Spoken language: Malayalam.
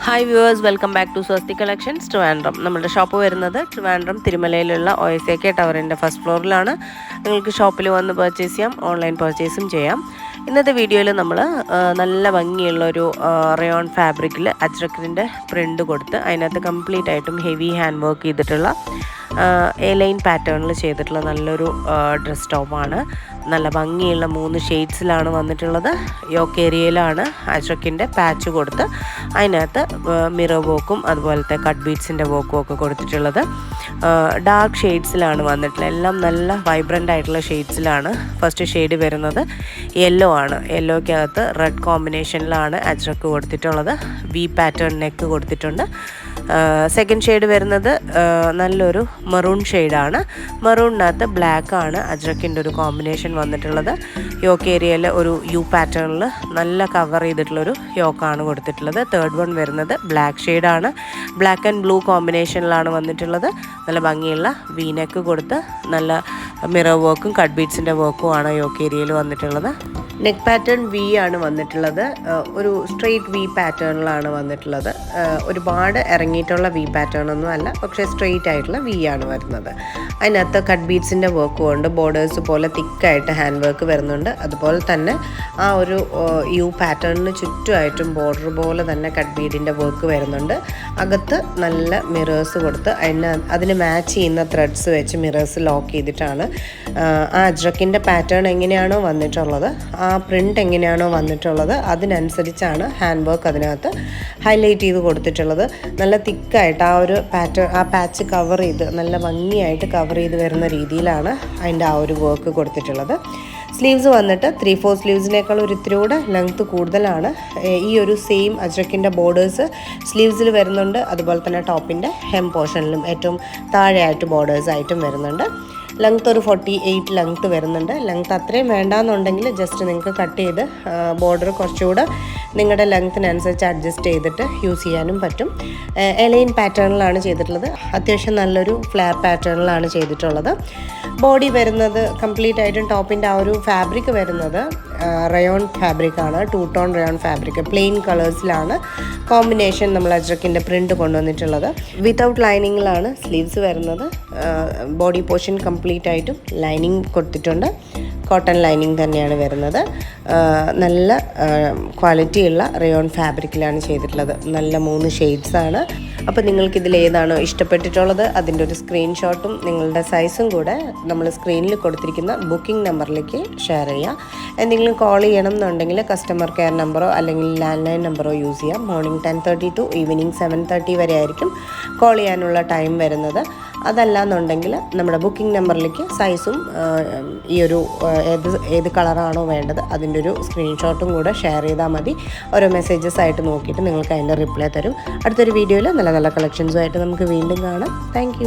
Hi viewers, welcome back to Swasti collections Trivandrum. നമ്മുടെ ഷോപ്പ് വരുന്നത് ട്രിവാൻഡ്രം തിരുമലയിലുള്ള OSAK ടവറിൻ്റെ ഫസ്റ്റ് ഫ്ലോറിലാണ്. നിങ്ങൾക്ക് ഷോപ്പിൽ വന്ന് പർച്ചേസ് ചെയ്യാം, ഓൺലൈൻ പർച്ചേസും ചെയ്യാം. ഇന്നത്തെ വീഡിയോയിൽ നമ്മൾ നല്ല ഭംഗിയുള്ളൊരു റയോൺ ഫാബ്രിക്കിൽ അജ്രക്കിൻ്റെ പ്രിൻ്റ് കൊടുത്ത് അതിനകത്ത് കംപ്ലീറ്റ് ആയിട്ടും ഹെവി ഹാൻഡ് വർക്ക് ചെയ്തിട്ടുള്ള എ-ലൈൻ പാറ്റേണിൽ ചെയ്തിട്ടുള്ള നല്ലൊരു ഡ്രസ് ടോപ്പാണ്. നല്ല ഭംഗിയുള്ള 3 ഷെയ്ഡ്സിലാണ് വന്നിട്ടുള്ളത്. യോക്ക് ഏരിയയിലാണ് അജ്രക്കിൻ്റെ പാച്ച് കൊടുത്ത് അതിനകത്ത് മിറർ വർക്കും അതുപോലത്തെ കട്ട് ബീഡ്സിൻ്റെ വർക്കും ഒക്കെ കൊടുത്തിട്ടുള്ളത്. ഡാർക്ക് ഷെയ്ഡ്സിലാണ് വന്നിട്ടുള്ളത്. എല്ലാം നല്ല വൈബ്രൻ്റ് ആയിട്ടുള്ള ഷെയ്ഡ്സിലാണ്. ഫസ്റ്റ് ഷെയ്ഡ് വരുന്നത് യെല്ലോ ആണ്. യെല്ലോയ്ക്കകത്ത് റെഡ് കോമ്പിനേഷനിലാണ് അജ്രക്ക് കൊടുത്തിട്ടുള്ളത്. വി പാറ്റേൺ നെക്ക് കൊടുത്തിട്ടുണ്ട്. സെക്കൻഡ് ഷെയ്ഡ് വരുന്നത് നല്ലൊരു മെറൂൺ ഷെയ്ഡാണ്. മെറൂണിനകത്ത് ബ്ലാക്ക് ആണ് അജ്രക്കിൻ്റെ ഒരു കോമ്പിനേഷൻ വന്നിട്ടുള്ളത്. യോക്ക് ഏരിയയിൽ ഒരു യു പാറ്റേണിൽ നല്ല കവർ ചെയ്തിട്ടുള്ളൊരു യോക്കാണ് കൊടുത്തിട്ടുള്ളത്. തേർഡ് വൺ വരുന്നത് ബ്ലാക്ക് ഷെയ്ഡാണ്. ബ്ലാക്ക് ആൻഡ് ബ്ലൂ കോമ്പിനേഷനിലാണ് വന്നിട്ടുള്ളത്. നല്ല ഭംഗിയുള്ള വി നെക്ക് കൊടുത്ത് നല്ല മിറർ വർക്കും കട്ട് ബീഡ്സിൻ്റെ വർക്കും ആണ് യോക്ക് ഏരിയയിൽ വന്നിട്ടുള്ളത്. നെക്ക് പാറ്റേൺ വി ആണ് വന്നിട്ടുള്ളത്. ഒരു സ്ട്രെയിറ്റ് വി പാറ്റേണിലാണ് വന്നിട്ടുള്ളത്. ഒരുപാട് ഇറങ്ങിയിട്ടുള്ള വി പാറ്റേൺ ഒന്നും അല്ല, പക്ഷേ സ്ട്രെയിറ്റ് ആയിട്ടുള്ള വി ആണ് വരുന്നത്. അതിനകത്ത് കട്ട് ബീഡ്സിൻ്റെ വർക്കും ഉണ്ട്. ബോർഡേഴ്സ് പോലെ തിക്കായിട്ട് ഹാൻഡ് വർക്ക് വരുന്നുണ്ട്. അതുപോലെ തന്നെ ആ ഒരു യു പാറ്റേണിന് ചുറ്റുമായിട്ടും ബോർഡർ പോലെ തന്നെ കട്ട് ബീഡിൻ്റെ വർക്ക് വരുന്നുണ്ട്. അകത്ത് നല്ല മിറേഴ്സ് കൊടുത്ത് അതിന് മാച്ച് ചെയ്യുന്ന ത്രെഡ്സ് വെച്ച് മിറേഴ്സ് ലോക്ക് ചെയ്തിട്ടാണ് ആ അജ്രക്കിൻ്റെ പാറ്റേൺ എങ്ങനെയാണോ വന്നിട്ടുള്ളത്, ആ പ്രിൻ്റ് എങ്ങനെയാണോ വന്നിട്ടുള്ളത് അതിനനുസരിച്ചാണ് ഹാൻഡ് വർക്ക് അതിനകത്ത് ഹൈലൈറ്റ് ചെയ്ത് കൊടുത്തിട്ടുള്ളത്. നല്ല തിക്കായിട്ട് ആ ഒരു പാച്ച് കവർ ചെയ്ത് നല്ല ഭംഗിയായിട്ട് കവർ ചെയ്ത് വരുന്ന രീതിയിലാണ് അതിൻ്റെ ആ ഒരു വർക്ക് കൊടുത്തിട്ടുള്ളത്. സ്ലീവ്സ് വന്നിട്ട് 3/4 സ്ലീവ്സിനേക്കാൾ ഒരു ഇത്തിരി കൂടെ ലെങ്ത്ത് കൂടുതലാണ്. ഈ ഒരു സെയിം അജ്രക്കിൻ്റെ ബോർഡേഴ്സ് സ്ലീവ്സിൽ വരുന്നുണ്ട്. അതുപോലെ തന്നെ ടോപ്പിൻ്റെ ഹെം പോർഷനിലും ഏറ്റവും താഴെയായിട്ട് ബോർഡേഴ്സായിട്ടും വരുന്നുണ്ട്. ലെങ്ത്ത് ഒരു 48 ലെങ്ത്ത് വരുന്നുണ്ട്. ലെങ്ത്ത് അത്രയും വേണ്ടാന്നുണ്ടെങ്കിൽ ജസ്റ്റ് നിങ്ങൾക്ക് കട്ട് ചെയ്ത് ബോർഡർ കുറച്ചുകൂടെ നിങ്ങളുടെ ലെങ്ത്തിനനുസരിച്ച് അഡ്ജസ്റ്റ് ചെയ്തിട്ട് യൂസ് ചെയ്യാനും പറ്റും. എലൈൻ പാറ്റേണിലാണ് ചെയ്തിട്ടുള്ളത്. അത്യാവശ്യം നല്ലൊരു ഫ്ലാർ പാറ്റേണിലാണ് ചെയ്തിട്ടുള്ളത്. ബോഡി വരുന്നത് കംപ്ലീറ്റ് ആയിട്ടും ടോപ്പിൻ്റെ ആ ഒരു ഫാബ്രിക് വരുന്നത് റയോൺ ഫാബ്രിക്കാണ്. 2 ടോൺ റയോൺ ഫാബ്രിക് പ്ലെയിൻ കളേഴ്സിലാണ് കോമ്പിനേഷൻ നമ്മൾ അജ്രക്കിൻ്റെ പ്രിൻ്റ് കൊണ്ടുവന്നിട്ടുള്ളത്. വിത്തൗട്ട് ലൈനിങ്ങിലാണ് സ്ലീവ്സ് വരുന്നത്. ബോഡി പോർഷൻ കംപ്ലീറ്റ് ആയിട്ടും ലൈനിങ് കൊടുത്തിട്ടുണ്ട്. കോട്ടൺ ലൈനിങ് തന്നെയാണ് വരുന്നത്. നല്ല ക്വാളിറ്റിയുള്ള റയോൺ ഫാബ്രിക്കിലാണ് ചെയ്തിട്ടുള്ളത്. നല്ല 3 ഷെയ്ഡ്സാണ്. അപ്പോൾ നിങ്ങൾക്കിതിൽ ഏതാണോ ഇഷ്ടപ്പെട്ടിട്ടുള്ളത് അതിൻ്റെ ഒരു സ്ക്രീൻഷോട്ടും നിങ്ങളുടെ സൈസും കൂടെ നമ്മൾ സ്ക്രീനിൽ കൊടുത്തിരിക്കുന്ന ബുക്കിംഗ് നമ്പറിലേക്ക് ഷെയർ ചെയ്യുക. എന്തെങ്കിലും കോൾ ചെയ്യണം എന്നുണ്ടെങ്കിൽ കസ്റ്റമർ കെയർ നമ്പറോ അല്ലെങ്കിൽ ലാൻഡ് ലൈൻ നമ്പറോ യൂസ് ചെയ്യാം. മോർണിംഗ് 10:30 ടു ഈവനിങ് 7:30 വരെ ആയിരിക്കും കോൾ ചെയ്യാനുള്ള ടൈം വരുന്നത്. അതല്ല എന്നുണ്ടെങ്കിൽ നമ്മുടെ ബുക്കിംഗ് നമ്പറിലേക്ക് സൈസും ഈ ഒരു ഏത് കളറാണോ വേണ്ടത് അതിൻ്റെ ഒരു സ്ക്രീൻഷോട്ടും കൂടെ ഷെയർ ചെയ്താൽ മതി. ഓരോ മെസ്സേജസ് ആയിട്ട് നോക്കിയിട്ട് നിങ്ങൾക്ക് അതിൻ്റെ റിപ്ലൈ തരും. അടുത്തൊരു വീഡിയോയിൽ നല്ല നല്ല കളക്ഷൻസുമായിട്ട് നമുക്ക് വീണ്ടും കാണാം. താങ്ക്